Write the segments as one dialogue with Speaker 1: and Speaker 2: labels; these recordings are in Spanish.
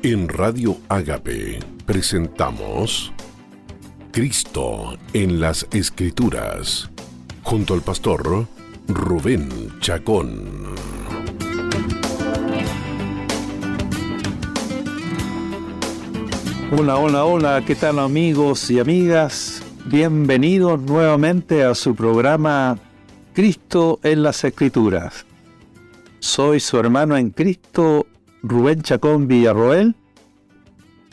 Speaker 1: En Radio Ágape presentamos Cristo en las Escrituras, junto al pastor Rubén Chacón.
Speaker 2: Hola, ¿qué tal amigos y amigas? Bienvenidos nuevamente a su programa Cristo en las Escrituras. Soy su hermano en Cristo, Rubén Chacón Villarroel,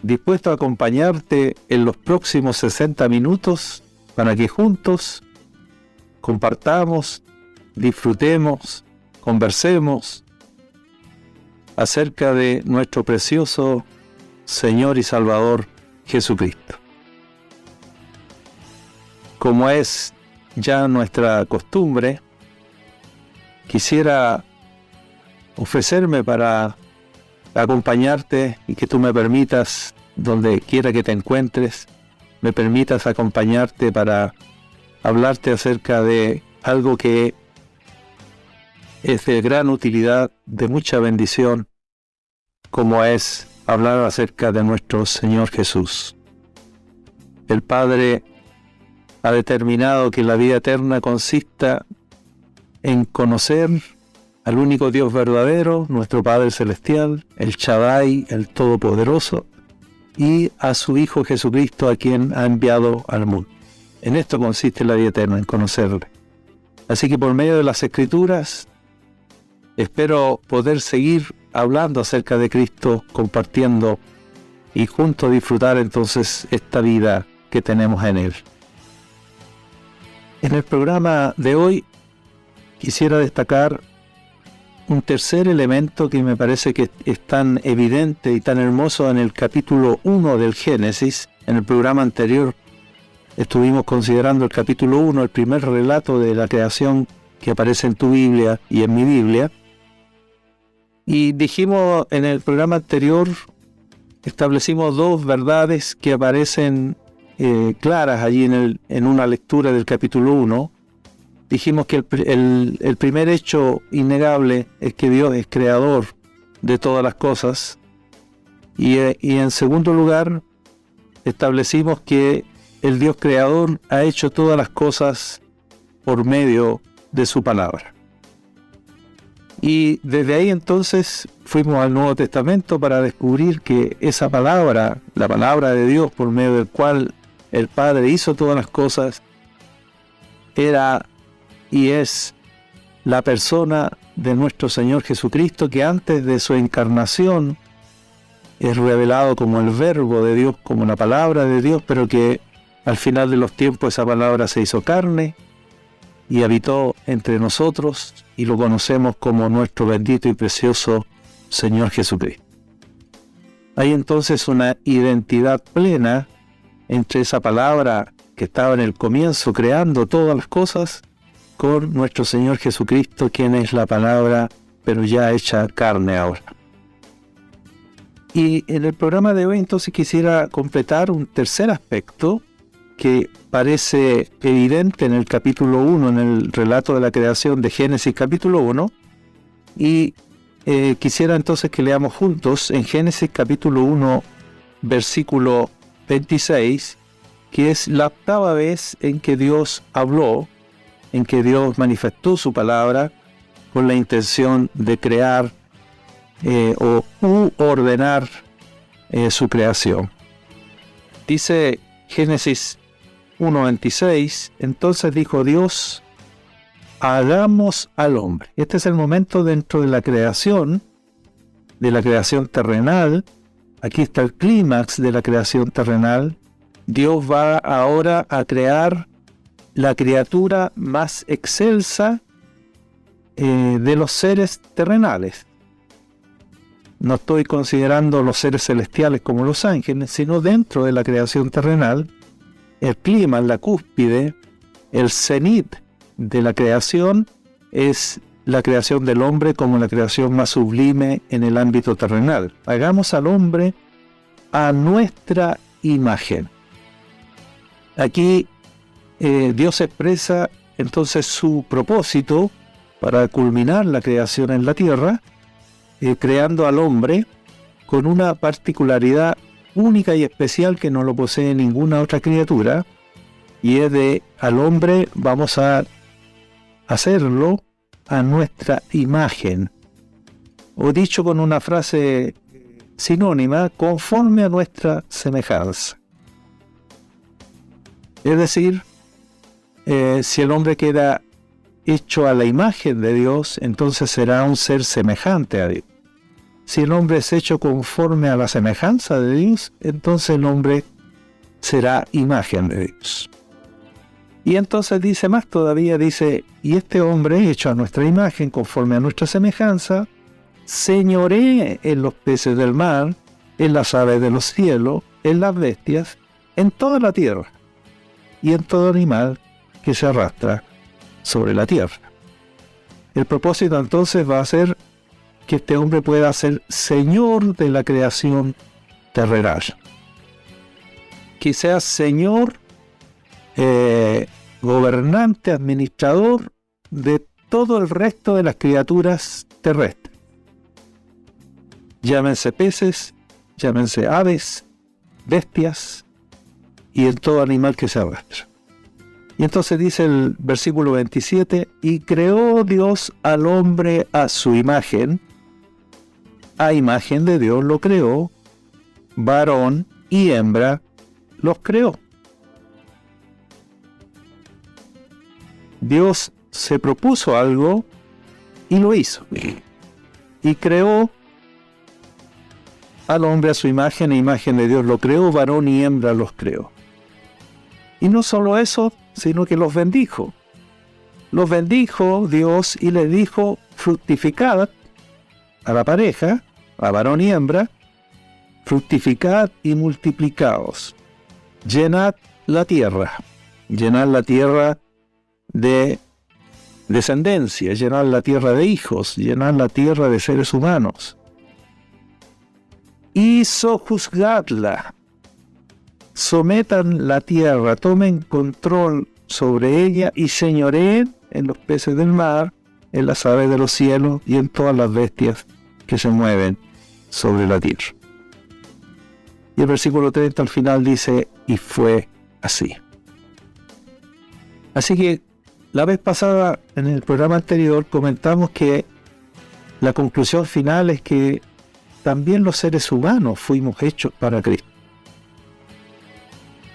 Speaker 2: dispuesto a acompañarte en los próximos 60 minutos para que juntos compartamos, disfrutemos, conversemos acerca de nuestro precioso Señor y Salvador Jesucristo. Como es ya nuestra costumbre, quisiera ofrecerme para acompañarte y que tú me permitas, donde quiera que te encuentres, me permitas acompañarte para hablarte acerca de algo que es de gran utilidad, de mucha bendición, como es hablar acerca de nuestro Señor Jesús. El Padre ha determinado que la vida eterna consista en conocer al único Dios verdadero, nuestro Padre Celestial, el Shaddai, el Todopoderoso, y a su Hijo Jesucristo, a quien ha enviado al mundo. En esto consiste la vida eterna, en conocerle. Así que por medio de las Escrituras, espero poder seguir hablando acerca de Cristo, compartiendo y juntos disfrutar entonces esta vida que tenemos en Él. En el programa de hoy quisiera destacar un tercer elemento que me parece que es tan evidente y tan hermoso en el capítulo 1 del Génesis. En el programa anterior estuvimos considerando el capítulo 1, el primer relato de la creación que aparece en tu Biblia y en mi Biblia. Y dijimos en el programa anterior, establecimos dos verdades que aparecen claras allí en una lectura del capítulo 1. Dijimos que el primer hecho innegable es que Dios es creador de todas las cosas. Y en segundo lugar, establecimos que el Dios creador ha hecho todas las cosas por medio de su palabra. Y desde ahí entonces fuimos al Nuevo Testamento para descubrir que esa palabra, la palabra de Dios por medio del cual el Padre hizo todas las cosas, era y es la persona de nuestro Señor Jesucristo, que antes de su encarnación es revelado como el Verbo de Dios, como la palabra de Dios, pero que al final de los tiempos esa palabra se hizo carne y habitó entre nosotros, y lo conocemos como nuestro bendito y precioso Señor Jesucristo. Hay entonces una identidad plena entre esa palabra que estaba en el comienzo creando todas las cosas con nuestro Señor Jesucristo, quien es la palabra, pero ya hecha carne ahora. Y en el programa de hoy entonces quisiera completar un tercer aspecto que parece evidente en el capítulo 1, en el relato de la creación de Génesis capítulo 1, y quisiera entonces que leamos juntos en Génesis capítulo 1, versículo 26, que es la octava vez en que Dios habló, en que Dios manifestó su palabra con la intención de crear o ordenar su creación. Dice Génesis 1:26, entonces dijo Dios, hagamos al hombre. Este es el momento dentro de la creación terrenal. Aquí está el clímax de la creación terrenal. Dios va ahora a crear la criatura más excelsa de los seres terrenales. No estoy considerando los seres celestiales como los ángeles, sino dentro de la creación terrenal, el clima, la cúspide, el cenit de la creación es la creación del hombre como la creación más sublime en el ámbito terrenal. Hagamos al hombre a nuestra imagen. Aquí Dios expresa entonces su propósito para culminar la creación en la tierra, creando al hombre con una particularidad única y especial que no lo posee ninguna otra criatura, y es de al hombre vamos a hacerlo a nuestra imagen, o dicho con una frase sinónima, conforme a nuestra semejanza. Es decir, si el hombre queda hecho a la imagen de Dios, entonces será un ser semejante a Dios. Si el hombre es hecho conforme a la semejanza de Dios, entonces el hombre será imagen de Dios. Y entonces dice más todavía, dice, y este hombre hecho a nuestra imagen, conforme a nuestra semejanza, señoree en los peces del mar, en las aves de los cielos, en las bestias, en toda la tierra, y en todo animal que se arrastra sobre la tierra. El propósito entonces va a ser que este hombre pueda ser señor de la creación terrenal. Que sea señor, gobernante, administrador de todo el resto de las criaturas terrestres. Llámense peces, llámense aves, bestias y en todo animal que se arrastra. Y entonces dice el versículo 27, y creó Dios al hombre a su imagen, a imagen de Dios lo creó, varón y hembra los creó. Dios se propuso algo y lo hizo. Y creó al hombre a su imagen, e imagen de Dios lo creó, varón y hembra los creó. Y no solo eso, sino que los bendijo. Los bendijo Dios y les dijo, fructificad a la pareja, a varón y hembra, fructificad y multiplicaos. Llenad la tierra de descendencia, llenad la tierra de hijos, llenad la tierra de seres humanos. Y sojuzgadla. Sometan la tierra, tomen control sobre ella y señoreen en los peces del mar, en las aves de los cielos y en todas las bestias que se mueven sobre la tierra. Y el versículo 30 al final dice, y fue así. Así que la vez pasada, en el programa anterior, comentamos que la conclusión final es que también los seres humanos fuimos hechos para Cristo.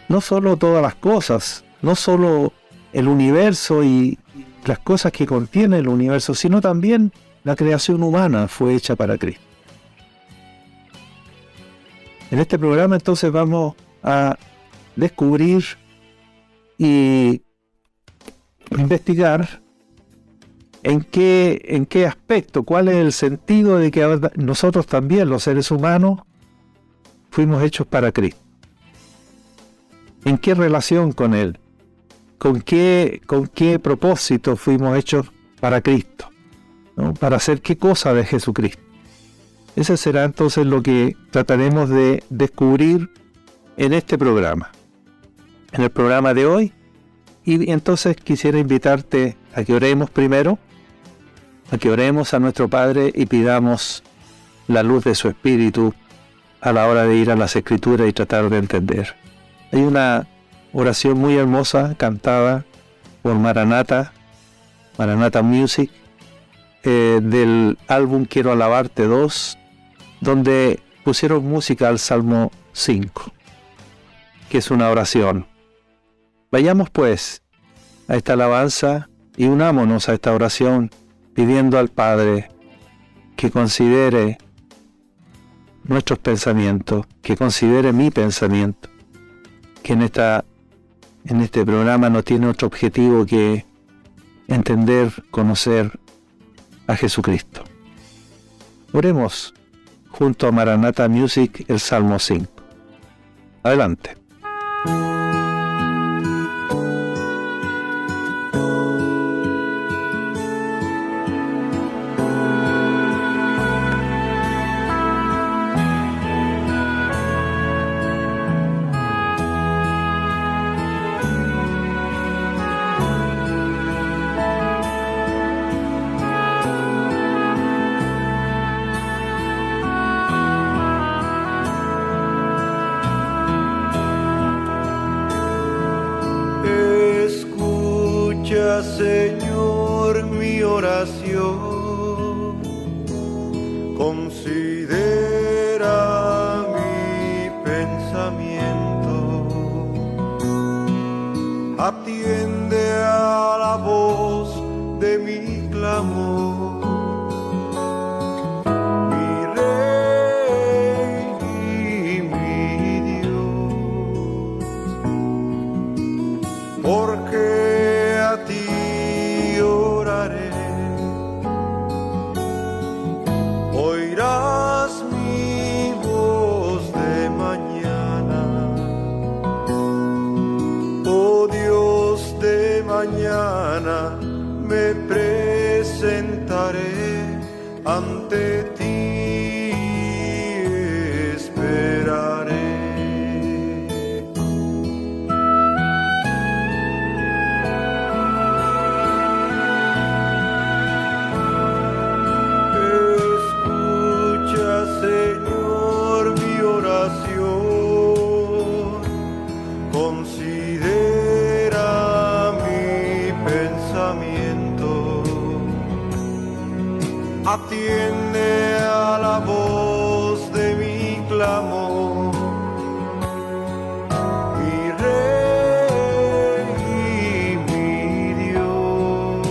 Speaker 2: No solo todas las cosas, no solo el universo y las cosas que contiene el universo, sino también la creación humana fue hecha para Cristo. En este programa entonces vamos a descubrir y investigar en qué aspecto, cuál es el sentido de que nosotros también, los seres humanos, fuimos hechos para Cristo. ¿En qué relación con Él? ¿Con qué propósito fuimos hechos para Cristo? ¿No? ¿Para hacer qué cosa de Jesucristo? Ese será entonces lo que trataremos de descubrir en este programa. En el programa de hoy. Y entonces quisiera invitarte a que oremos primero, a que oremos a nuestro Padre y pidamos la luz de su Espíritu a la hora de ir a las Escrituras y tratar de entender. Hay una oración muy hermosa cantada por Maranata Music, del álbum Quiero Alabarte 2, donde pusieron música al Salmo 5, que es una oración. Vayamos pues a esta alabanza y unámonos a esta oración pidiendo al Padre que considere nuestros pensamientos, que considere mi pensamiento, que en este programa no tiene otro objetivo que entender, conocer a Jesucristo. Oremos junto a Maranata Music el Salmo 5. Adelante.
Speaker 3: considera mi pensamiento, atiende a la voz de mi clamor. Porque a ti oraré, oirás mi voz de mañana, oh Dios de mañana, me presentaré ante ti, esperaré. Señor, mi oración, considera mi pensamiento, atiende a la voz de mi clamor, mi Rey y mi Dios,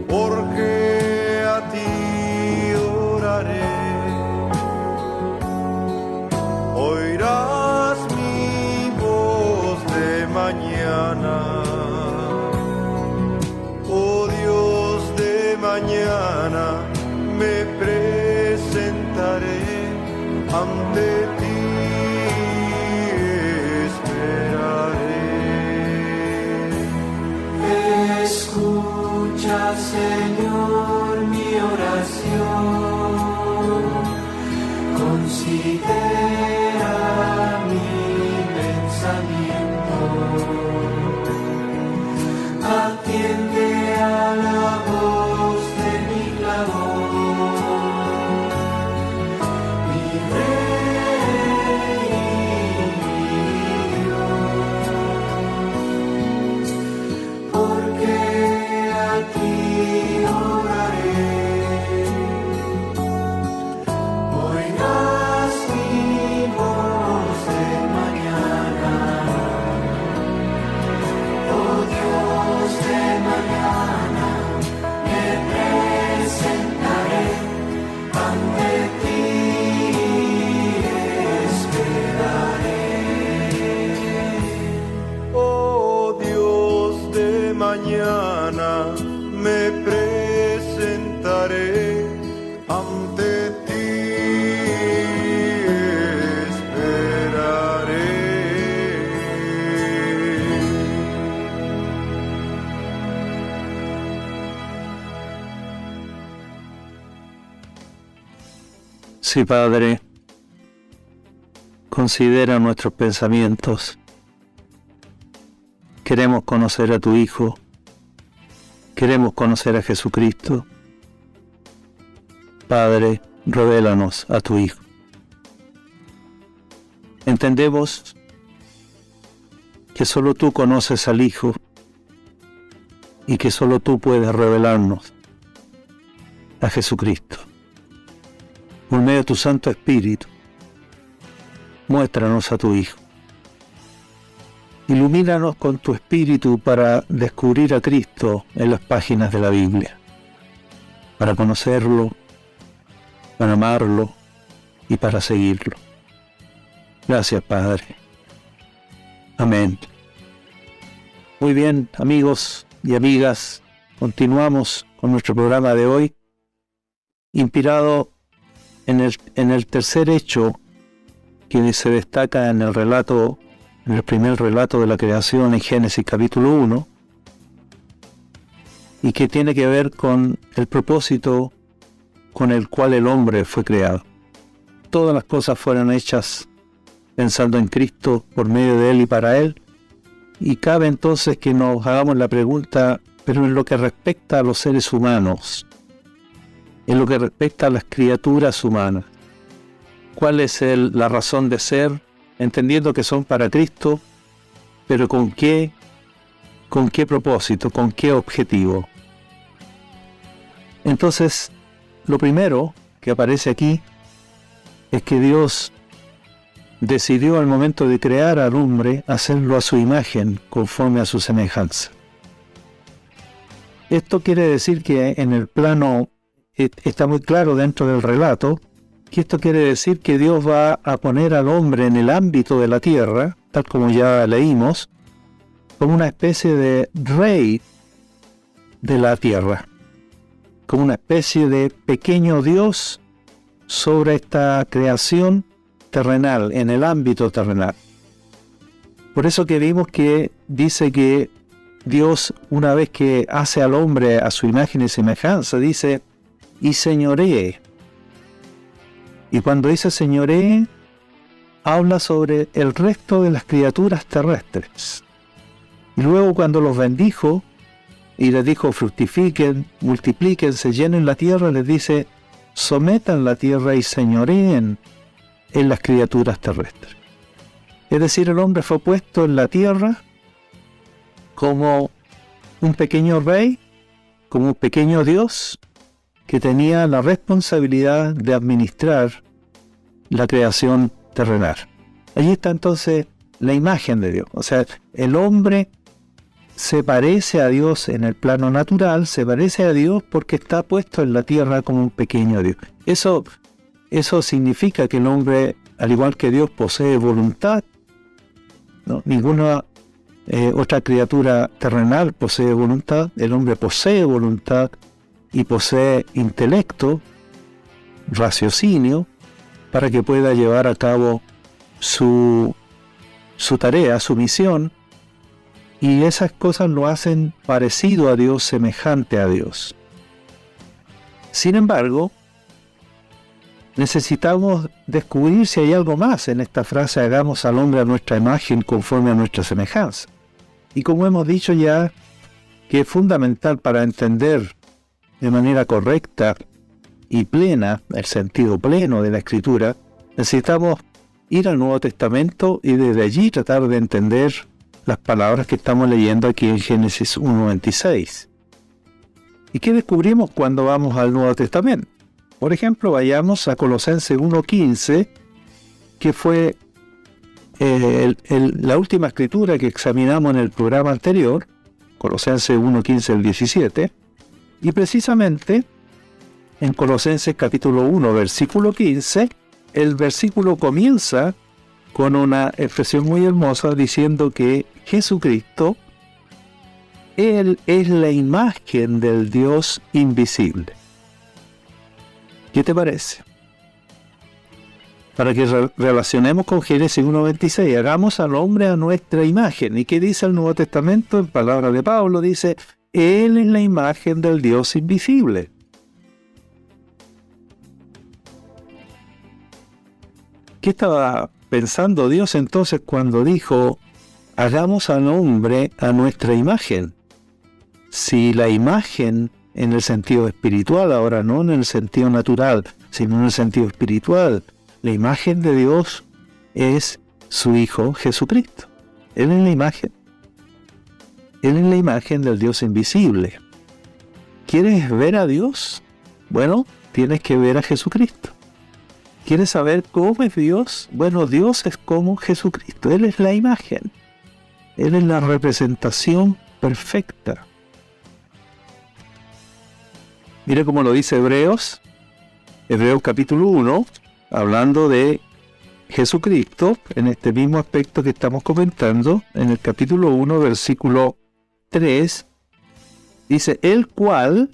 Speaker 3: porque a ti oirás mi voz de mañana, oh Dios de mañana, me presentaré ante ti, esperaré. Escucha, Señor, mi oración, considera mi pensamiento, atiende a la voz de mi clamor, mi Rey y mi Dios, porque a ti oraré. Mañana me presentaré ante ti, esperaré.
Speaker 2: Sí, Padre, considera nuestros pensamientos. Queremos conocer a tu Hijo. Queremos conocer a Jesucristo. Padre, revélanos a tu Hijo. Entendemos que solo tú conoces al Hijo y que solo tú puedes revelarnos a Jesucristo. Por medio de tu Santo Espíritu, muéstranos a tu Hijo. Ilumínanos con tu Espíritu para descubrir a Cristo en las páginas de la Biblia, para conocerlo, para amarlo y para seguirlo. Gracias, Padre. Amén. Muy bien, amigos y amigas, continuamos con nuestro programa de hoy, inspirado en el tercer hecho que se destaca en el relato, en el primer relato de la creación en Génesis capítulo 1, y que tiene que ver con el propósito con el cual el hombre fue creado. Todas las cosas fueron hechas pensando en Cristo, por medio de Él y para Él, y cabe entonces que nos hagamos la pregunta, pero en lo que respecta a los seres humanos, en lo que respecta a las criaturas humanas, ¿cuál es la razón de ser? Entendiendo que son para Cristo, pero ¿con qué propósito? ¿Con qué objetivo? Entonces, Lo primero que aparece aquí es que Dios decidió al momento de crear al hombre hacerlo a su imagen, conforme a su semejanza. Esto quiere decir que en el plano, está muy claro dentro del relato, que esto quiere decir que Dios va a poner al hombre en el ámbito de la tierra, tal como ya leímos, como una especie de rey de la tierra, como una especie de pequeño Dios sobre esta creación terrenal, en el ámbito terrenal. Por eso que vimos que dice que Dios, una vez que hace al hombre a su imagen y semejanza, dice, y señoree. Y cuando dice señoree, habla sobre el resto de las criaturas terrestres. Y luego cuando los bendijo, y les dijo, fructifiquen, multiplíquense, llenen la tierra, les dice, sometan la tierra y señoreen en las criaturas terrestres. Es decir, el hombre fue puesto en la tierra como un pequeño rey, como un pequeño Dios, que tenía la responsabilidad de administrar la creación terrenal. Allí está entonces la imagen de Dios. O sea, el hombre se parece a Dios en el plano natural, se parece a Dios porque está puesto en la tierra como un pequeño Dios. Eso significa que el hombre, al igual que Dios, posee voluntad, ¿no? Ninguna otra criatura terrenal posee voluntad. El hombre posee voluntad y posee intelecto, raciocinio, para que pueda llevar a cabo su tarea, su misión, y esas cosas lo hacen parecido a Dios, semejante a Dios. Sin embargo, necesitamos descubrir si hay algo más en esta frase, hagamos al hombre a nuestra imagen conforme a nuestra semejanza. Y como hemos dicho ya, que es fundamental para entender de manera correcta y plena el sentido pleno de la Escritura, necesitamos ir al Nuevo Testamento y desde allí tratar de entender las palabras que estamos leyendo aquí en Génesis 1:26. ¿Y qué descubrimos cuando vamos al Nuevo Testamento? Por ejemplo, vayamos a Colosenses 1:15, que fue la última escritura que examinamos en el programa anterior, Colosenses 1:15 al 17, y precisamente en Colosenses capítulo 1, versículo 15, el versículo comienza con una expresión muy hermosa diciendo que Jesucristo, Él es la imagen del Dios invisible. ¿Qué te parece? Para que relacionemos con Génesis 1:26, hagamos al hombre a nuestra imagen. ¿Y qué dice el Nuevo Testamento? En palabras de Pablo dice, Él es la imagen del Dios invisible. ¿Qué estaba pensando Dios entonces cuando dijo, hagamos al hombre a nuestra imagen? Si la imagen en el sentido espiritual, ahora no en el sentido natural, sino en el sentido espiritual, la imagen de Dios es su Hijo Jesucristo. Él es la imagen. Él es la imagen del Dios invisible. ¿Quieres ver a Dios? Bueno, tienes que ver a Jesucristo. ¿Quieres saber cómo es Dios? Bueno, Dios es como Jesucristo. Él es la imagen. Él es la representación perfecta. Mire cómo lo dice Hebreos capítulo 1, hablando de Jesucristo, en este mismo aspecto que estamos comentando, en el capítulo 1, versículo 3, dice, el cual,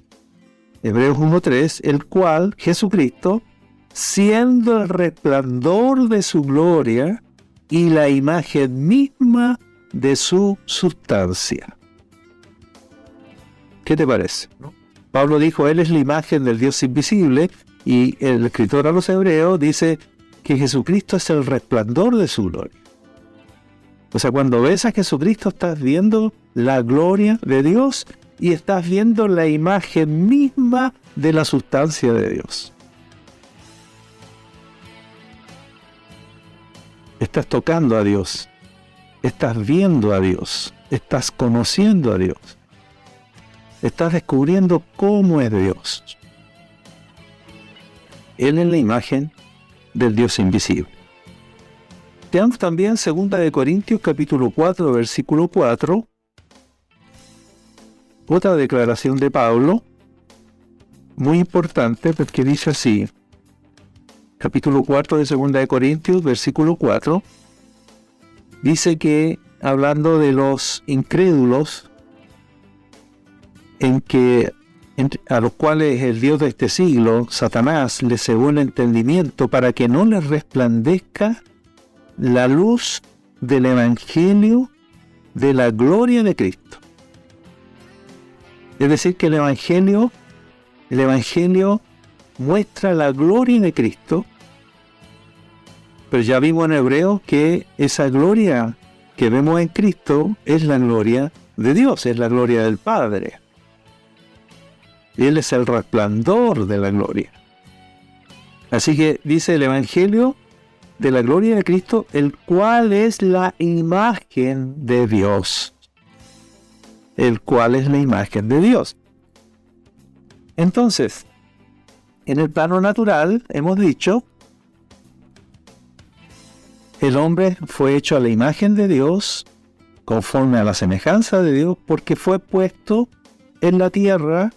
Speaker 2: Hebreos 1:3, el cual, Jesucristo, siendo el resplandor de su gloria y la imagen misma de su sustancia. ¿Qué te parece? Pablo dijo, Él es la imagen del Dios invisible, y el escritor a los Hebreos dice que Jesucristo es el resplandor de su gloria. O sea, cuando ves a Jesucristo estás viendo la gloria de Dios y estás viendo la imagen misma de la sustancia de Dios. Estás tocando a Dios, estás viendo a Dios, estás conociendo a Dios, estás descubriendo cómo es Dios. Él es la imagen del Dios invisible. Veamos también 2 de Corintios capítulo 4, versículo 4. Otra declaración de Pablo, muy importante, porque dice así, capítulo 4 de 2 de Corintios, versículo 4, dice que, hablando de los incrédulos, a los cuales el Dios de este siglo, Satanás, les cegó el entendimiento para que no les resplandezca la luz del Evangelio de la gloria de Cristo. Es decir, que el Evangelio muestra la gloria de Cristo, pero ya vimos en Hebreos que esa gloria que vemos en Cristo es la gloria de Dios, es la gloria del Padre. Él es el resplandor de la gloria. Así que dice el Evangelio de la gloria de Cristo, el cual es la imagen de Dios. El cual es la imagen de Dios. Entonces, en el plano natural, hemos dicho, el hombre fue hecho a la imagen de Dios, conforme a la semejanza de Dios, porque fue puesto en la tierra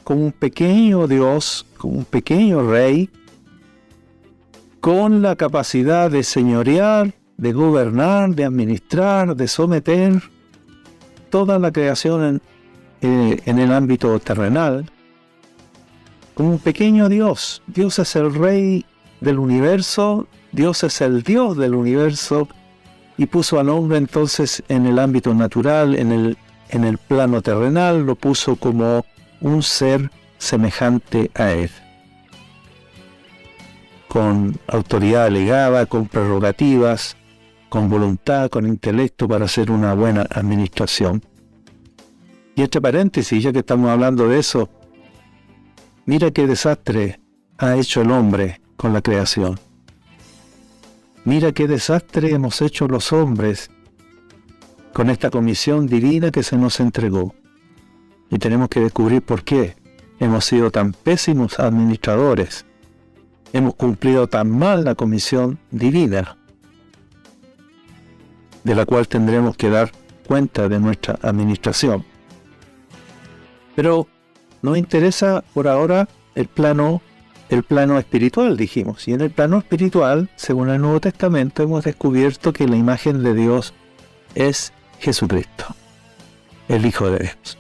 Speaker 2: como un pequeño Dios, como un pequeño rey, con la capacidad de señorear, de gobernar, de administrar, de someter toda la creación en el ámbito terrenal, como un pequeño Dios. Dios es el rey del universo, Dios es el Dios del universo, y puso al hombre entonces en el ámbito natural, en el plano terrenal, lo puso como un ser semejante a él, con autoridad delegada, con prerrogativas, con voluntad, con intelecto para hacer una buena administración. Y entre paréntesis, ya que estamos hablando de eso, mira qué desastre ha hecho el hombre con la creación. Mira qué desastre hemos hecho los hombres con esta comisión divina que se nos entregó. Y tenemos que descubrir por qué hemos sido tan pésimos administradores. Hemos cumplido tan mal la comisión divina, de la cual tendremos que dar cuenta de nuestra administración. Pero nos interesa por ahora el plano espiritual, dijimos. Y en el plano espiritual, según el Nuevo Testamento, hemos descubierto que la imagen de Dios es Jesucristo, el Hijo de Dios,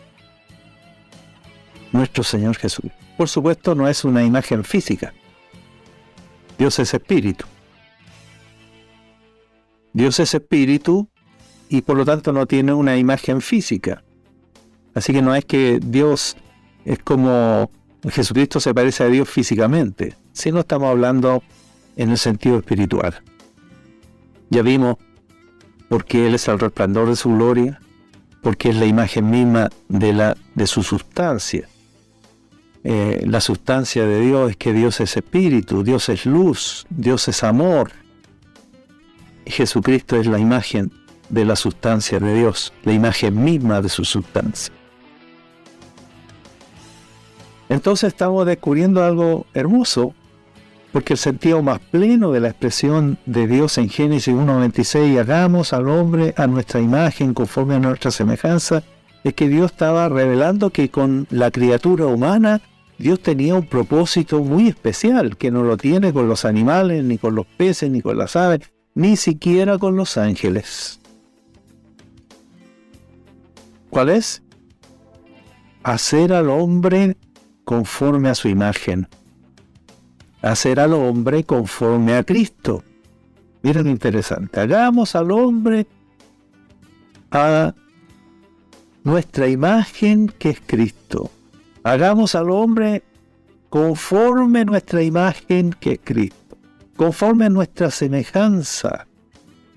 Speaker 2: nuestro Señor Jesús. Por supuesto, no es una imagen física. Dios es espíritu. Dios es espíritu y por lo tanto no tiene una imagen física. Así que no es que Dios es como Jesucristo se parece a Dios físicamente, sino estamos hablando en el sentido espiritual. Ya vimos por qué Él es el resplandor de su gloria, porque es la imagen misma de su sustancia. La sustancia de Dios es que Dios es espíritu, Dios es luz, Dios es amor. Y Jesucristo es la imagen de la sustancia de Dios, la imagen misma de su sustancia. Entonces estamos descubriendo algo hermoso, porque el sentido más pleno de la expresión de Dios en Génesis 1:26, hagamos al hombre a nuestra imagen, conforme a nuestra semejanza, es que Dios estaba revelando que con la criatura humana Dios tenía un propósito muy especial, que no lo tiene con los animales, ni con los peces, ni con las aves, ni siquiera con los ángeles. ¿Cuál es? Hacer al hombre conforme a su imagen. Hacer al hombre conforme a Cristo. Miren qué interesante. Hagamos al hombre a nuestra imagen, que es Cristo. Hagamos al hombre conforme a nuestra imagen, que es Cristo. Conforme a nuestra semejanza,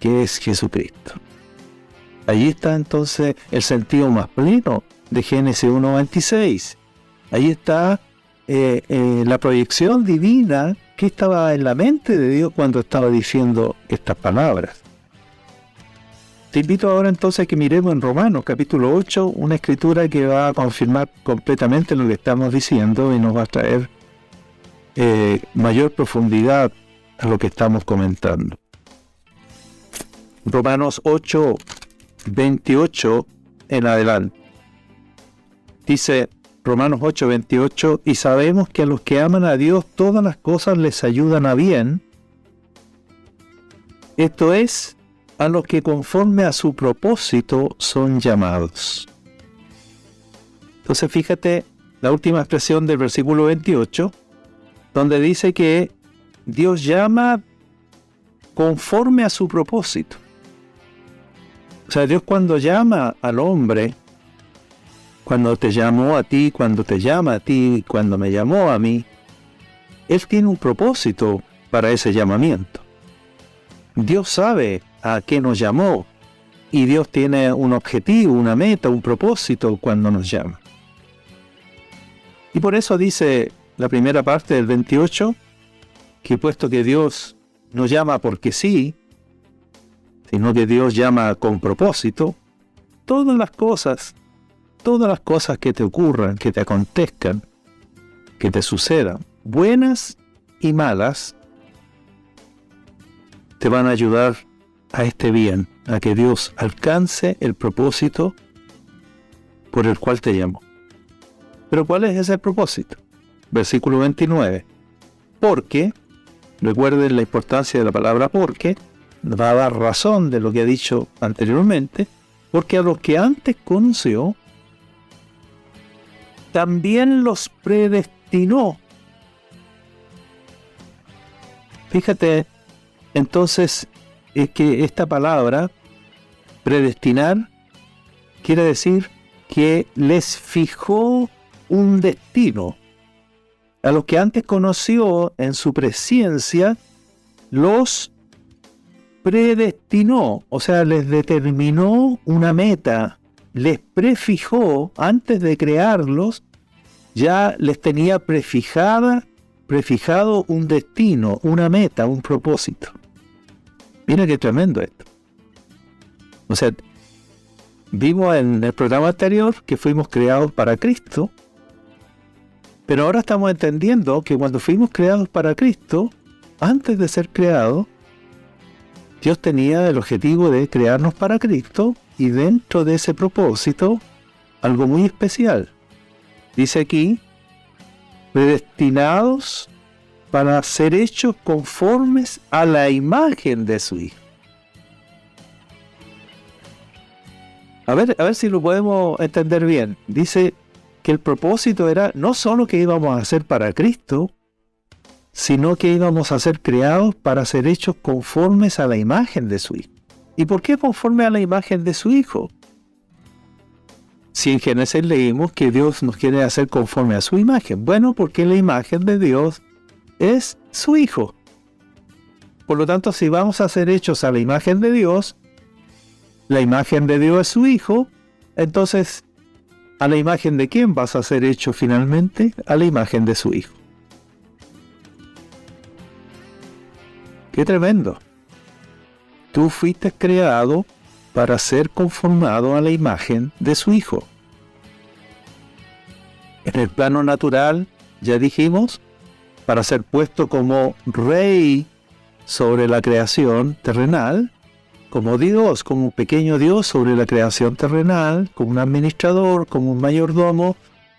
Speaker 2: que es Jesucristo. Allí está entonces el sentido más pleno de Génesis 1:26. Ahí está la proyección divina que estaba en la mente de Dios cuando estaba diciendo estas palabras. Te invito ahora entonces a que miremos en Romanos capítulo 8, una escritura que va a confirmar completamente lo que estamos diciendo y nos va a traer mayor profundidad a lo que estamos comentando. Romanos 8, 28 en adelante. Dice Romanos 8, 28, y sabemos que a los que aman a Dios todas las cosas les ayudan a bien. Esto es, a los que conforme a su propósito son llamados. Entonces fíjate la última expresión del versículo 28, donde dice que Dios llama conforme a su propósito. O sea, Dios cuando llama al hombre, cuando te llamó a ti, cuando te llama a ti, cuando me llamó a mí, Él tiene un propósito para ese llamamiento. Dios sabe a qué nos llamó y Dios tiene un objetivo, una meta, un propósito cuando nos llama. Y por eso dice la primera parte del 28, que puesto que Dios no llama porque sí, sino que Dios llama con propósito, todas las cosas que te ocurran, que te acontezcan, que te sucedan, buenas y malas, te van a ayudar a este bien, a que Dios alcance el propósito por el cual te llamó. Pero ¿cuál es ese propósito? Versículo 29. Porque, recuerden la importancia de la palabra porque, nos va a dar razón de lo que ha dicho anteriormente, porque a los que antes conoció, también los predestinó. Fíjate, entonces, es que esta palabra, predestinar, quiere decir que les fijó un destino. A los que antes conoció en su presciencia, los predestinó, o sea, les determinó una meta, les prefijó, antes de crearlos, ya les tenía prefijado un destino, una meta, un propósito. Mira qué tremendo esto. O sea, vimos en el programa anterior que fuimos creados para Cristo, pero ahora estamos entendiendo que cuando fuimos creados para Cristo, antes de ser creados, Dios tenía el objetivo de crearnos para Cristo y dentro de ese propósito, algo muy especial. Dice aquí, predestinados para ser hechos conformes a la imagen de su Hijo. A ver si lo podemos entender bien. Dice que el propósito era no solo que íbamos a ser para Cristo, sino que íbamos a ser creados para ser hechos conformes a la imagen de su Hijo. ¿Y por qué conforme a la imagen de su Hijo? Si en Génesis leímos que Dios nos quiere hacer conforme a su imagen. Bueno, porque la imagen de Dios es su Hijo. Por lo tanto, si vamos a ser hechos a la imagen de Dios, la imagen de Dios es su Hijo, entonces, ¿a la imagen de quién vas a ser hecho finalmente? A la imagen de su Hijo. ¡Qué tremendo! Tú fuiste creado para ser conformado a la imagen de su Hijo. En el plano natural, ya dijimos, para ser puesto como rey sobre la creación terrenal, como Dios, como un pequeño Dios sobre la creación terrenal, como un administrador, como un mayordomo,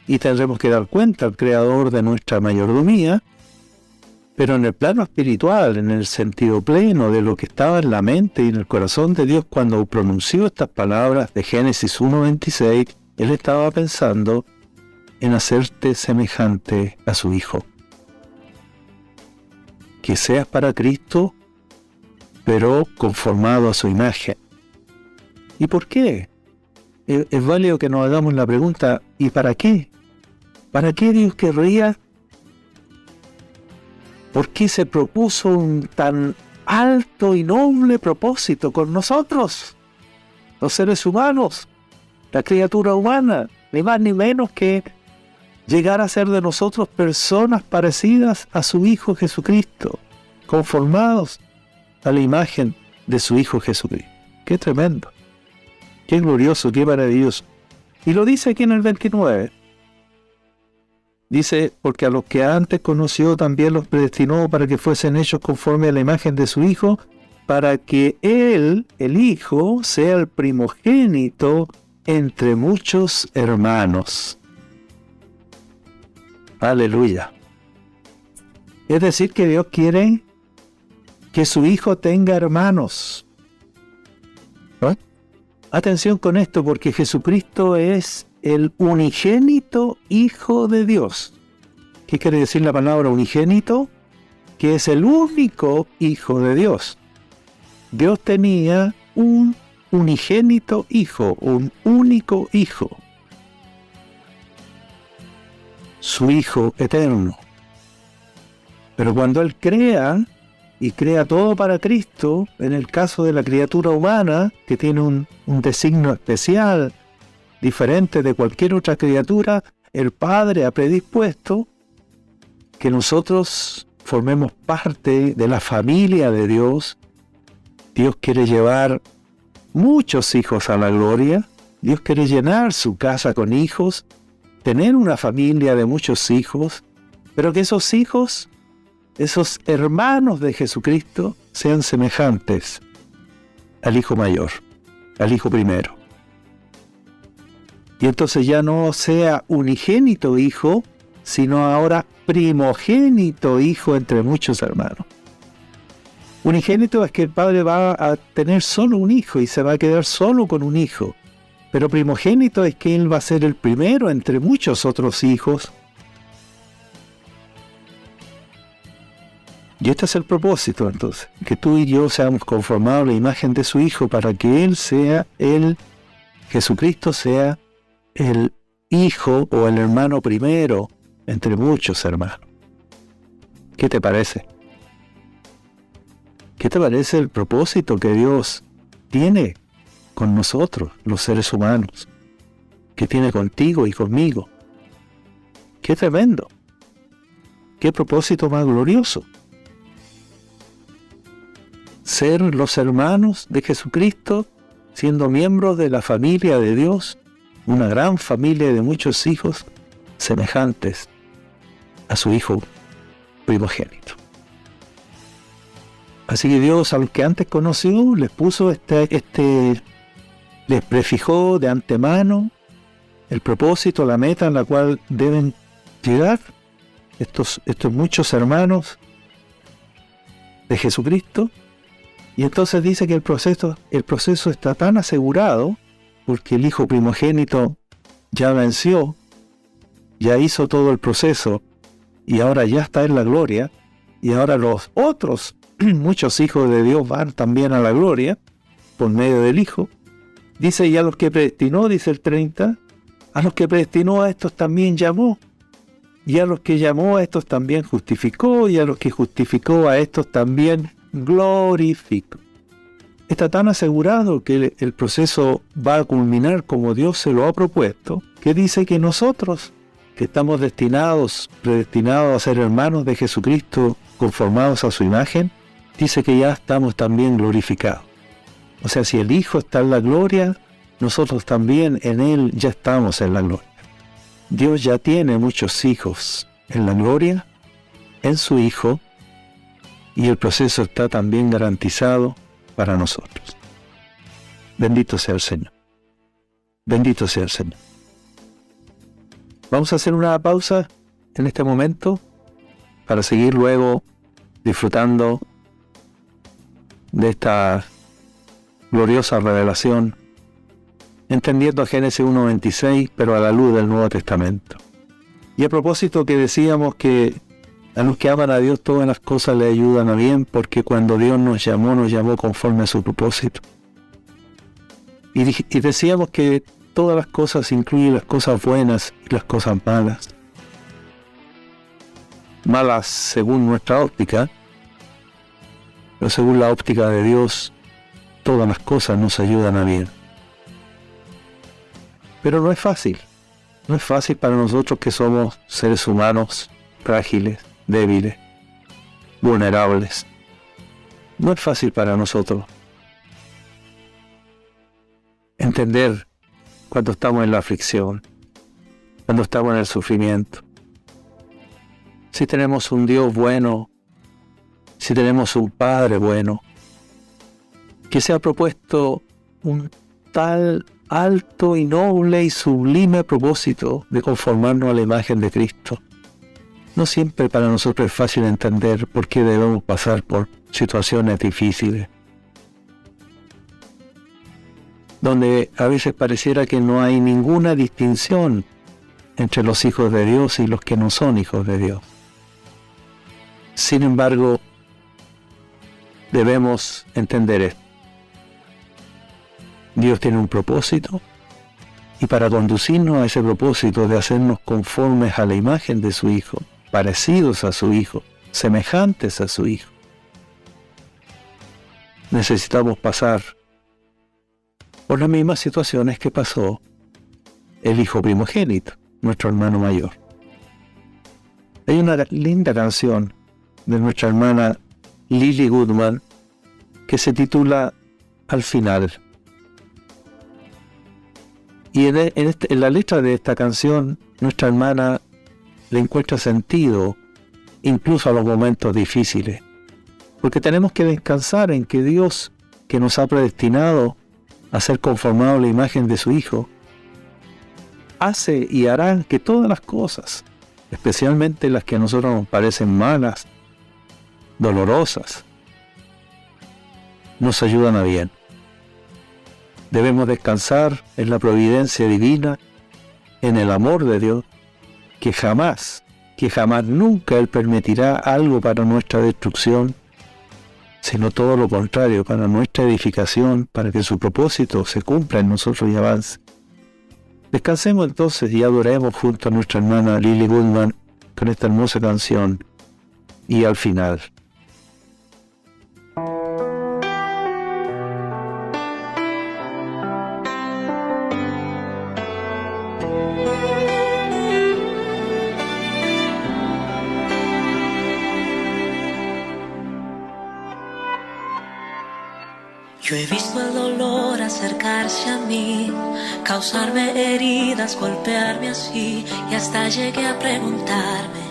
Speaker 2: y tendremos que dar cuenta al Creador de nuestra mayordomía. Pero en el plano espiritual, en el sentido pleno de lo que estaba en la mente y en el corazón de Dios cuando pronunció estas palabras de Génesis 1:26, Él estaba pensando en hacerte semejante a su Hijo. Que seas para Cristo, pero conformado a su imagen. ¿Y por qué? Es válido que nos hagamos la pregunta, ¿y para qué? ¿Para qué Dios querría? ¿Por qué se propuso un tan alto y noble propósito con nosotros, los seres humanos, la criatura humana, ni más ni menos que llegar a ser de nosotros personas parecidas a su Hijo Jesucristo, conformados a la imagen de su Hijo Jesucristo? ¡Qué tremendo! ¡Qué glorioso! ¡Qué maravilloso! Y lo dice aquí en el 29. Dice, porque a los que antes conoció también los predestinó para que fuesen hechos conforme a la imagen de su Hijo, para que Él, el Hijo, sea el primogénito entre muchos hermanos. Aleluya. Es decir, que Dios quiere que su Hijo tenga hermanos. ¿No? Atención con esto, porque Jesucristo es el unigénito Hijo de Dios. ¿Qué quiere decir la palabra unigénito? Que es el único Hijo de Dios. Dios tenía un unigénito Hijo, un único Hijo. Su Hijo eterno. Pero cuando Él crea, y crea todo para Cristo, en el caso de la criatura humana, que tiene un designio especial, diferente de cualquier otra criatura, el Padre ha predispuesto que nosotros formemos parte de la familia de Dios. Dios quiere llevar muchos hijos a la gloria. Dios quiere llenar su casa con hijos, tener una familia de muchos hijos, pero que esos hijos, esos hermanos de Jesucristo, sean semejantes al Hijo mayor, al Hijo primero. Y entonces ya no sea unigénito Hijo, sino ahora primogénito Hijo entre muchos hermanos. Unigénito es que el Padre va a tener solo un hijo y se va a quedar solo con un hijo. Pero primogénito es que Él va a ser el primero entre muchos otros hijos. Y este es el propósito, entonces, que tú y yo seamos conformados a la imagen de su Hijo para que Él sea Jesucristo sea el hijo o el hermano primero entre muchos hermanos. ¿Qué te parece? ¿Qué te parece el propósito que Dios tiene con nosotros, los seres humanos? Que tiene contigo y conmigo. ¡Qué tremendo! ¡Qué propósito más glorioso! Ser los hermanos de Jesucristo, siendo miembros de la familia de Dios, una gran familia de muchos hijos semejantes a su Hijo primogénito. Así que Dios, a los que antes conoció, les puso les prefijó de antemano el propósito, la meta en la cual deben llegar estos muchos hermanos de Jesucristo. Y entonces dice que el proceso está tan asegurado, porque el Hijo primogénito ya venció, ya hizo todo el proceso, y ahora ya está en la gloria, y ahora los otros muchos hijos de Dios van también a la gloria, por medio del Hijo. Dice, y a los que predestinó, dice el 30, a los que predestinó a estos también llamó, y a los que llamó a estos también justificó, y a los que justificó a estos también glorificó. Está tan asegurado que el proceso va a culminar como Dios se lo ha propuesto, que dice que nosotros, que estamos predestinados a ser hermanos de Jesucristo, conformados a su imagen, dice que ya estamos también glorificados. O sea, si el Hijo está en la gloria, nosotros también en Él ya estamos en la gloria. Dios ya tiene muchos hijos en la gloria, en su Hijo, y el proceso está también garantizado para nosotros. Bendito sea el Señor. Bendito sea el Señor. Vamos a hacer una pausa en este momento para seguir luego disfrutando de esta gloriosa revelación, entendiendo Génesis 1:26, pero a la luz del Nuevo Testamento. Y a propósito que decíamos que a los que aman a Dios todas las cosas le ayudan a bien, porque cuando Dios nos llamó conforme a su propósito. Y decíamos que todas las cosas incluyen las cosas buenas y las cosas malas. Malas según nuestra óptica, pero según la óptica de Dios, todas las cosas nos ayudan a bien. Pero no es fácil. No es fácil para nosotros que somos seres humanos frágiles, débiles, vulnerables. No es fácil para nosotros entender cuando estamos en la aflicción, cuando estamos en el sufrimiento, si tenemos un Dios bueno, si tenemos un Padre bueno, que se ha propuesto un tal alto y noble y sublime propósito de conformarnos a la imagen de Cristo. No siempre para nosotros es fácil entender por qué debemos pasar por situaciones difíciles, donde a veces pareciera que no hay ninguna distinción entre los hijos de Dios y los que no son hijos de Dios. Sin embargo, debemos entender esto. Dios tiene un propósito, y para conducirnos a ese propósito de hacernos conformes a la imagen de su Hijo, parecidos a su Hijo, semejantes a su Hijo, necesitamos pasar por las mismas situaciones que pasó el hijo primogénito, nuestro hermano mayor. Hay una linda canción de nuestra hermana Lily Goodman que se titula Al final. Y en la letra de esta canción, nuestra hermana le encuentra sentido incluso a los momentos difíciles, porque tenemos que descansar en que Dios, que nos ha predestinado a ser conformados a la imagen de su Hijo, hace y hará que todas las cosas, especialmente las que a nosotros nos parecen malas, dolorosas, nos ayudan a bien. Debemos descansar en la providencia divina, en el amor de Dios, que jamás nunca Él permitirá algo para nuestra destrucción, sino todo lo contrario, para nuestra edificación, para que su propósito se cumpla en nosotros y avance. Descansemos entonces y adoremos junto a nuestra hermana Lily Goodman con esta hermosa canción, Y al final.
Speaker 4: Yo he visto el dolor acercarse a mí, causarme heridas, golpearme así, y hasta llegué a preguntarme,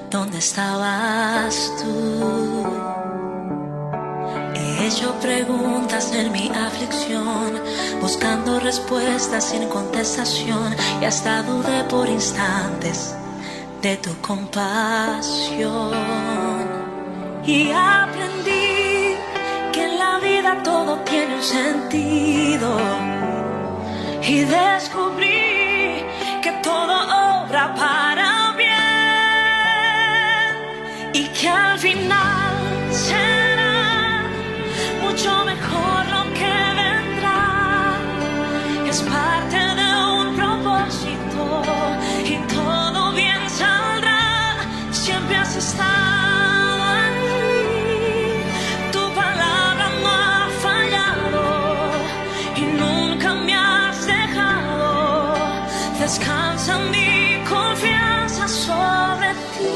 Speaker 4: ¿dónde estabas tú? He hecho preguntas en mi aflicción, buscando respuestas sin contestación, y hasta dudé por instantes de tu compasión. Y aprendí que en la vida todo tiene un sentido, y descubrí que todo obra para bien, y que al final será mucho mejor lo que vendrá. Es parte de un propósito y todo bien saldrá. Siempre has estado. Descansa mi confianza sobre ti.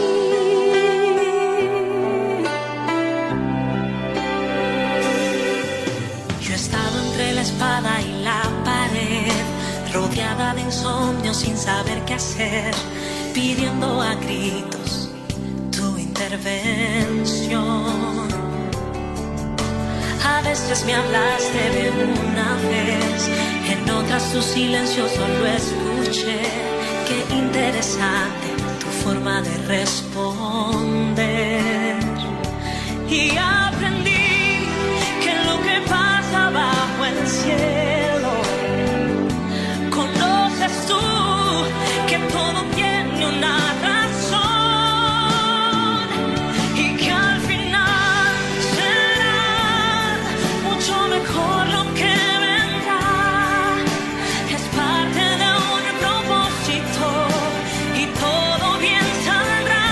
Speaker 4: Yo he estado entre la espada y la pared, rodeada de insomnio sin saber qué hacer, pidiendo a gritos tu intervención. A veces me hablaste de una vez, en otras tu silencio solo escuché. Qué interesante tu forma de responder. Y aprendí que lo que pasa bajo el cielo, conoces tú que todo tiene una razón. Mejor lo que vendrá, es parte de un propósito y todo bien saldrá.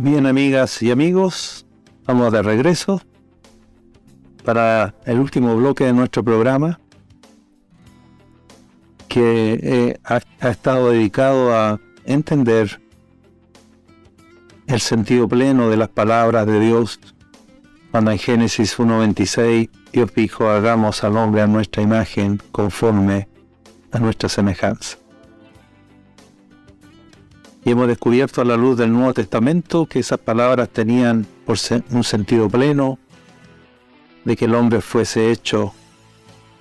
Speaker 2: Bien, amigas y amigos, vamos de regreso para el último bloque de nuestro programa, que ha estado dedicado a entender el sentido pleno de las palabras de Dios, cuando en Génesis 1:26 Dios dijo: hagamos al hombre a nuestra imagen, conforme a nuestra semejanza. Y hemos descubierto a la luz del Nuevo Testamento que esas palabras tenían un sentido pleno, de que el hombre fuese hecho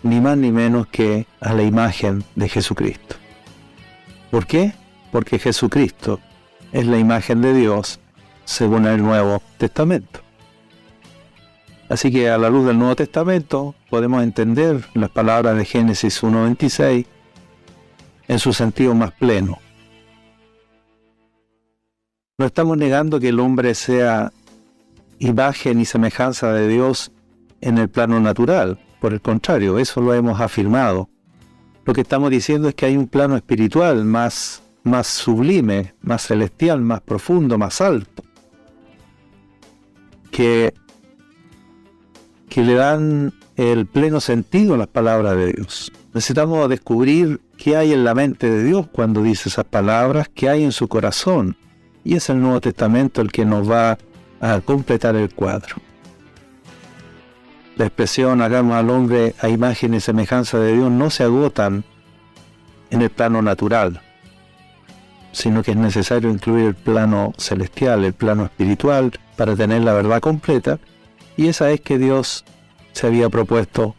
Speaker 2: ni más ni menos que a la imagen de Jesucristo. ¿Por qué? Porque Jesucristo es la imagen de Dios según el Nuevo Testamento. Así que a la luz del Nuevo Testamento podemos entender las palabras de Génesis 1:26 en su sentido más pleno. No estamos negando que el hombre sea imagen y semejanza de Dios en el plano natural. Por el contrario, eso lo hemos afirmado. Lo que estamos diciendo es que hay un plano espiritual más sublime, más celestial, más profundo, más alto, que le dan el pleno sentido a las palabras de Dios. Necesitamos descubrir qué hay en la mente de Dios cuando dice esas palabras, qué hay en su corazón. Y es el Nuevo Testamento el que nos va a completar el cuadro. La expresión hagamos al hombre a imagen y semejanza de Dios no se agotan en el plano natural, sino que es necesario incluir el plano celestial, el plano espiritual, para tener la verdad completa. Y esa es que Dios se había propuesto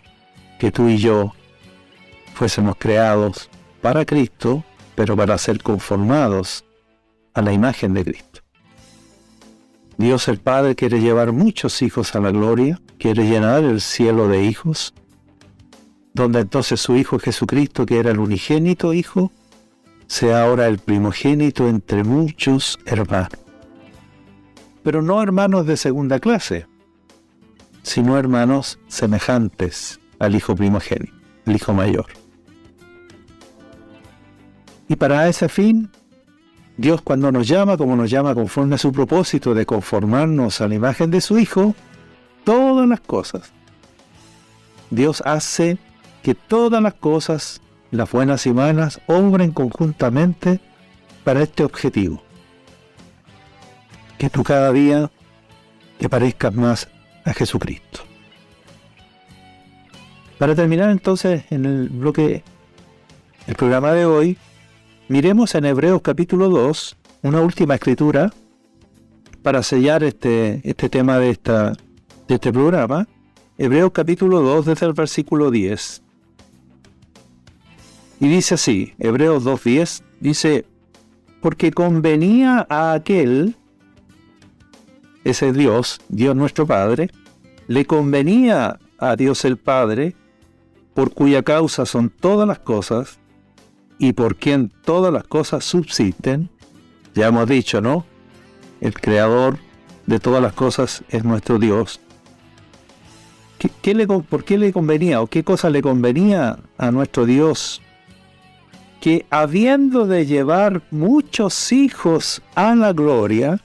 Speaker 2: que tú y yo fuésemos creados para Cristo, pero para ser conformados a la imagen de Cristo. Dios el Padre quiere llevar muchos hijos a la gloria, quiere llenar el cielo de hijos, donde entonces su Hijo Jesucristo, que era el unigénito Hijo, sea ahora el primogénito entre muchos hermanos. Pero no hermanos de segunda clase, sino hermanos semejantes al Hijo primogénito, el Hijo mayor. Y para ese fin, Dios, cuando nos llama, como nos llama conforme a su propósito de conformarnos a la imagen de su Hijo, todas las cosas, Dios hace que todas las cosas, las buenas y malas, obren conjuntamente para este objetivo. Que tú cada día te parezcas más a Jesucristo. Para terminar entonces en el programa de hoy, miremos en Hebreos capítulo 2, una última escritura, para sellar este tema de este programa. Hebreos capítulo 2, desde el versículo 10. Y dice así, Hebreos 2:10, dice: porque convenía a aquel, ese Dios nuestro Padre, le convenía a Dios el Padre, por cuya causa son todas las cosas, y por quien todas las cosas subsisten. Ya hemos dicho, ¿no? El creador de todas las cosas es nuestro Dios. ¿Por qué le convenía, o qué cosa le convenía a nuestro Dios? Que habiendo de llevar muchos hijos a la gloria,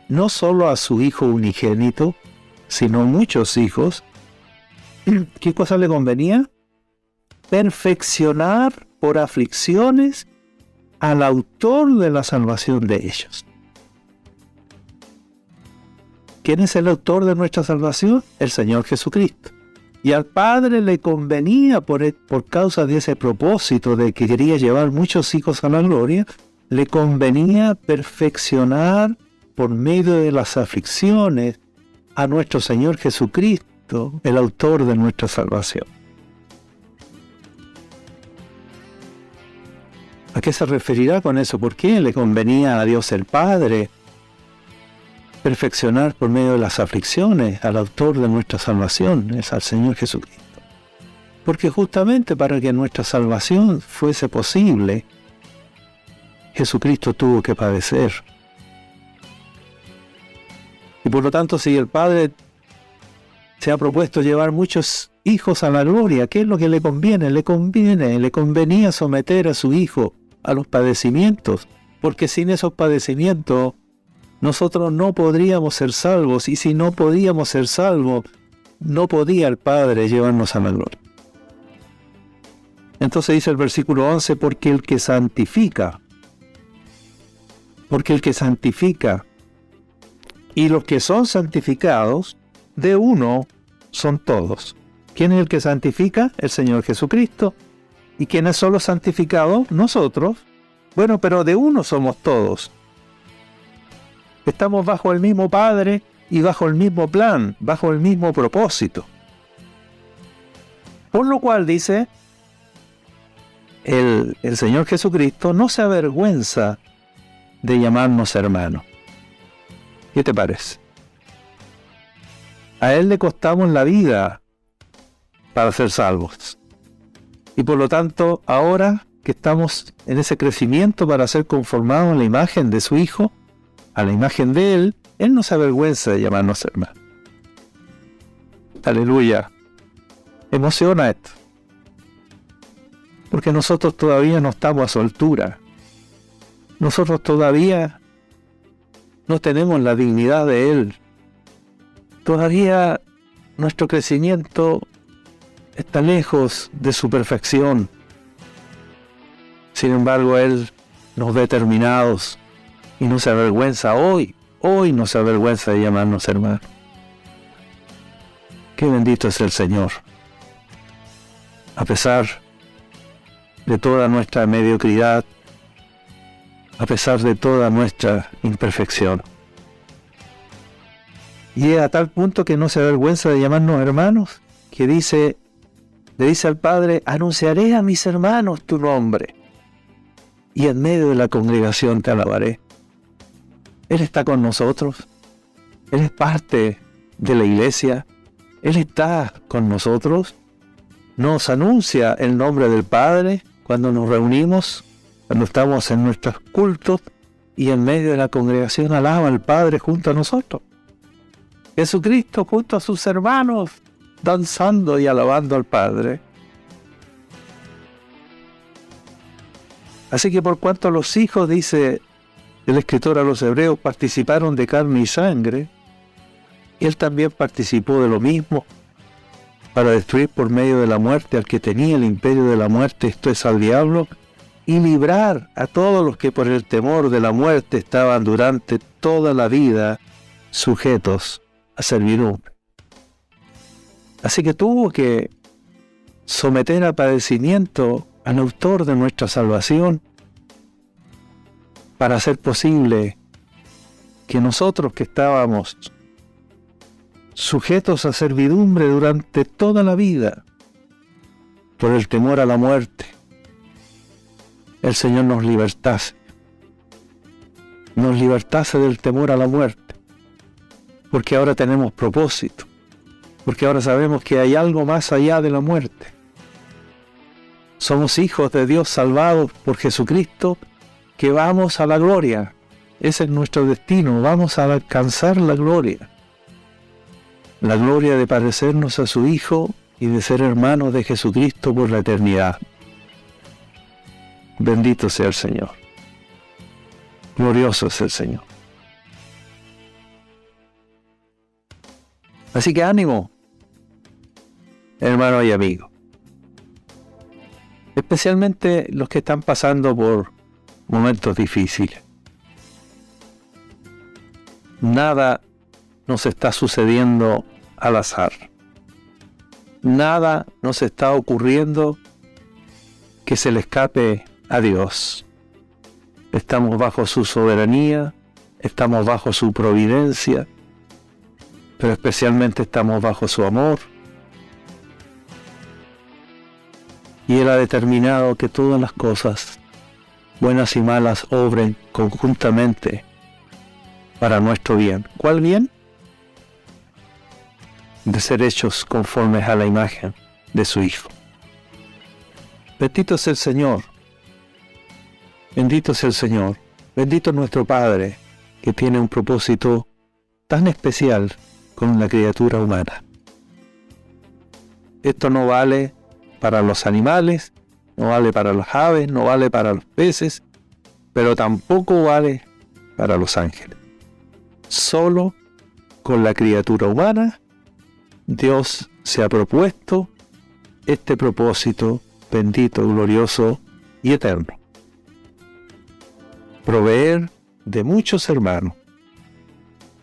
Speaker 2: no solo a su Hijo unigénito, sino muchos hijos, ¿qué cosa le convenía? Perfeccionar por aflicciones al autor de la salvación de ellos. ¿Quién es el autor de nuestra salvación? El Señor Jesucristo. Y al Padre le convenía, por causa de ese propósito de que quería llevar muchos hijos a la gloria, le convenía perfeccionar por medio de las aflicciones a nuestro Señor Jesucristo, el autor de nuestra salvación. ¿A qué se referirá con eso? ¿Por qué le convenía a Dios el Padre perfeccionar por medio de las aflicciones al autor de nuestra salvación, es al Señor Jesucristo? Porque justamente para que nuestra salvación fuese posible, Jesucristo tuvo que padecer. Y por lo tanto, si el Padre se ha propuesto llevar muchos hijos a la gloria, ¿qué es lo que le conviene? Le convenía someter a su Hijo a los padecimientos, porque sin esos padecimientos nosotros no podríamos ser salvos, y si no podíamos ser salvos, no podía el Padre llevarnos a la gloria. Entonces dice el versículo 11, porque el que santifica, y los que son santificados, de uno son todos. ¿Quién es el que santifica? El Señor Jesucristo. ¿Y quiénes son los santificados? Nosotros. Bueno, pero de uno somos todos. Estamos bajo el mismo Padre y bajo el mismo plan, bajo el mismo propósito. Por lo cual dice, el Señor Jesucristo no se avergüenza de llamarnos hermanos. ¿Qué te parece? A Él le costamos la vida para ser salvos. Y por lo tanto, ahora que estamos en ese crecimiento para ser conformados a la imagen de su Hijo, a la imagen de Él, Él no se avergüenza de llamarnos hermanos. Aleluya. Emociona esto. Porque nosotros todavía no estamos a su altura. Nosotros todavía no tenemos la dignidad de Él. Todavía nuestro crecimiento está lejos de su perfección. Sin embargo, Él nos ve terminados y no se avergüenza hoy no se avergüenza de llamarnos hermanos. Qué bendito es el Señor. A pesar de toda nuestra mediocridad, a pesar de toda nuestra imperfección. Y es a tal punto que no se avergüenza de llamarnos hermanos, que le dice al Padre, anunciaré a mis hermanos tu nombre, y en medio de la congregación te alabaré. Él está con nosotros, Él es parte de la iglesia, Él está con nosotros, nos anuncia el nombre del Padre cuando nos reunimos, cuando estamos en nuestros cultos, y en medio de la congregación alaba al Padre junto a nosotros. Jesucristo junto a sus hermanos, danzando y alabando al Padre. Así que por cuanto los hijos, dice el escritor a los hebreos, participaron de carne y sangre, Él también participó de lo mismo, para destruir por medio de la muerte al que tenía el imperio de la muerte, esto es, al diablo, y librar a todos los que por el temor de la muerte estaban durante toda la vida sujetos a servidumbre. Así que tuvo que someter a padecimiento al autor de nuestra salvación para hacer posible que nosotros que estábamos sujetos a servidumbre durante toda la vida por el temor a la muerte, el Señor nos libertase del temor a la muerte, porque ahora tenemos propósito, porque ahora sabemos que hay algo más allá de la muerte. Somos hijos de Dios salvados por Jesucristo, que vamos a la gloria. Ese es nuestro destino, vamos a alcanzar la gloria de parecernos a su Hijo y de ser hermanos de Jesucristo por la eternidad. Bendito sea el Señor. Glorioso es el Señor. Así que ánimo, hermano y amigo. Especialmente los que están pasando por momentos difíciles. Nada nos está sucediendo al azar. Nada nos está ocurriendo que se le escape a Dios. Estamos bajo su soberanía, estamos bajo su providencia, pero especialmente estamos bajo su amor. Y Él ha determinado que todas las cosas, buenas y malas, obren conjuntamente para nuestro bien. ¿Cuál bien? De ser hechos conformes a la imagen de su Hijo. Bendito es el Señor. Bendito es el Señor. Bendito es nuestro Padre, que tiene un propósito tan especial con la criatura humana. Esto no vale para los animales, no vale para las aves, no vale para los peces, pero tampoco vale para los ángeles. Solo con la criatura humana, Dios se ha propuesto este propósito bendito, glorioso y eterno. Proveer de muchos hermanos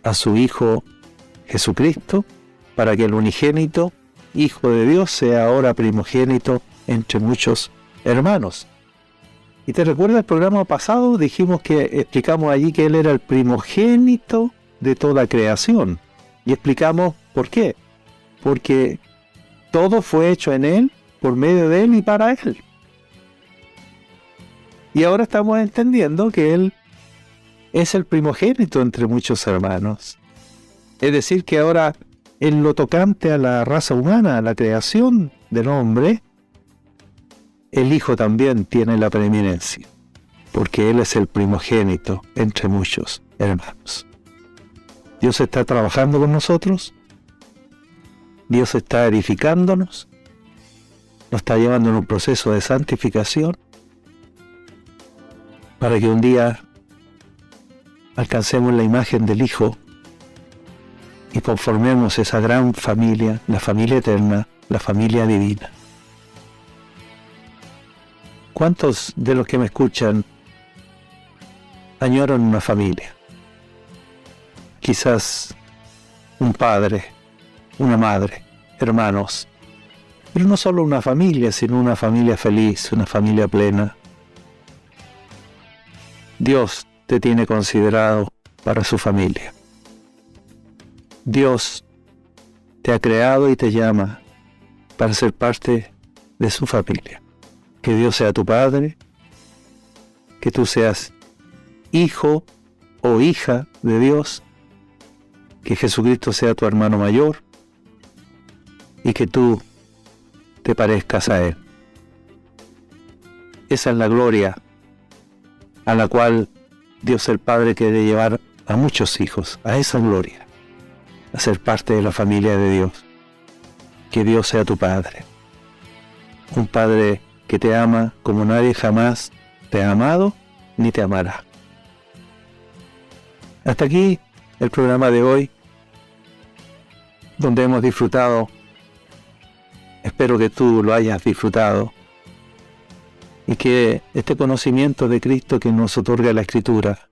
Speaker 2: a su Hijo Jesucristo, para que el unigénito Hijo de Dios sea ahora primogénito entre muchos hermanos. Y te recuerdas el programa pasado, explicamos allí que Él era el primogénito de toda creación. Y explicamos por qué. Porque todo fue hecho en Él, por medio de Él y para Él. Y ahora estamos entendiendo que Él es el primogénito entre muchos hermanos. Es decir, que ahora en lo tocante a la raza humana, a la creación del hombre, el Hijo también tiene la preeminencia, porque Él es el primogénito entre muchos hermanos. Dios está trabajando con nosotros, Dios está edificándonos, nos está llevando en un proceso de santificación, para que un día alcancemos la imagen del Hijo y conformemos esa gran familia, la familia eterna, la familia divina. ¿Cuántos de los que me escuchan añoran una familia? Quizás un padre, una madre, hermanos, pero no solo una familia, sino una familia feliz, una familia plena. Dios te tiene considerado para su familia. Dios te ha creado y te llama para ser parte de su familia. Que Dios sea tu Padre, que tú seas hijo o hija de Dios, que Jesucristo sea tu hermano mayor y que tú te parezcas a Él. Esa es la gloria a la cual Dios el Padre quiere llevar a muchos hijos, a esa gloria, a ser parte de la familia de Dios. Que Dios sea tu Padre, un Padre que te ama como nadie jamás te ha amado ni te amará. Hasta aquí el programa de hoy, donde hemos disfrutado, espero que tú lo hayas disfrutado, y que este conocimiento de Cristo que nos otorga la Escritura,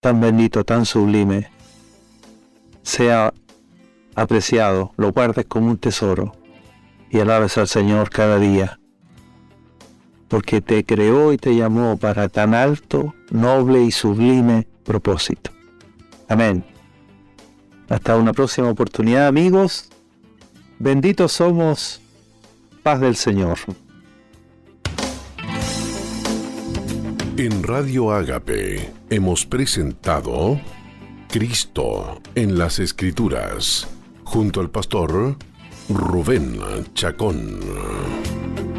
Speaker 2: tan bendito, tan sublime, sea apreciado, lo guardes como un tesoro y alabes al Señor cada día, porque te creó y te llamó para tan alto, noble y sublime propósito. Amén. Hasta una próxima oportunidad, amigos. Benditos somos. Paz del Señor.
Speaker 1: En Radio Ágape hemos presentado Cristo en las Escrituras, junto al pastor Rubén Chacón.